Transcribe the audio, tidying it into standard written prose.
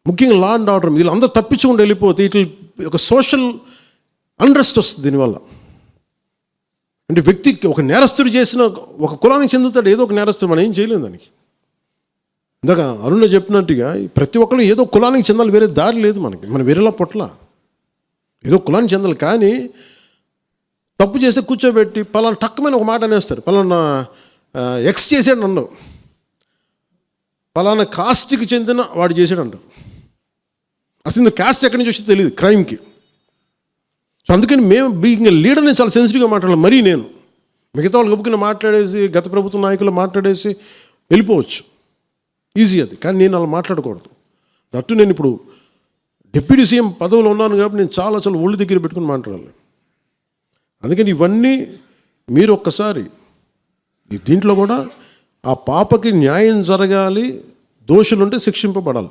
ముఖ్యంగా law and order వీళ్ళు అందరూ తప్పించుకుంటూ వెళ్ళిపోతే ఇట్లా ఒక సోషల్ అన్రెస్ట్ వస్తుంది దీనివల్ల. అంటే వ్యక్తికి ఒక నేరస్తుడు చేసిన ఒక కులానికి చెందుతాడు, ఏదో ఒక నేరస్తుడు, మనం ఏం చేయలేము దానికి. ఇందాక అరుణ చెప్పినట్టుగా ప్రతి ఒక్కరు ఏదో కులానికి చెందాలి, వేరే దారి లేదు మనకి. మనం వేరేలా పొట్ల ఏదో కులానికి చెందాలి. కానీ తప్పు చేస్తే కూర్చోబెట్టి పలానా టక్కుమైన ఒక మాట అనేస్తారు, పలానా ఎక్స్ చేసాడు నన్ను, పలానా కాస్ట్కి చెందిన వాడు చేసాడు అంటారు. అసలు ఇంత కాస్ట్ ఎక్కడి నుంచి వచ్చి తెలియదు క్రైమ్కి. సో అందుకని మేము బీయింగ్ లీడర్ నేను చాలా సెన్సిటివ్గా మాట్లాడాలి. మరీ నేను మిగతా వాళ్ళు గబుకుని మాట్లాడేసి గత ప్రభుత్వ నాయకులు మాట్లాడేసి వెళ్ళిపోవచ్చు, ఈజీ అది. కానీ నేను అలా మాట్లాడకూడదు. దట్టు నేను ఇప్పుడు డిప్యూటీ సీఎం పదవిలో ఉన్నాను కాబట్టి నేను చాలా ఒళ్ళు దగ్గర పెట్టుకుని మాట్లాడాలి. అందుకని ఇవన్నీ మీరు ఒక్కసారి దీంట్లో కూడా ఆ పాపకి న్యాయం జరగాలి, దోషులుంటే శిక్షింపబడాలి.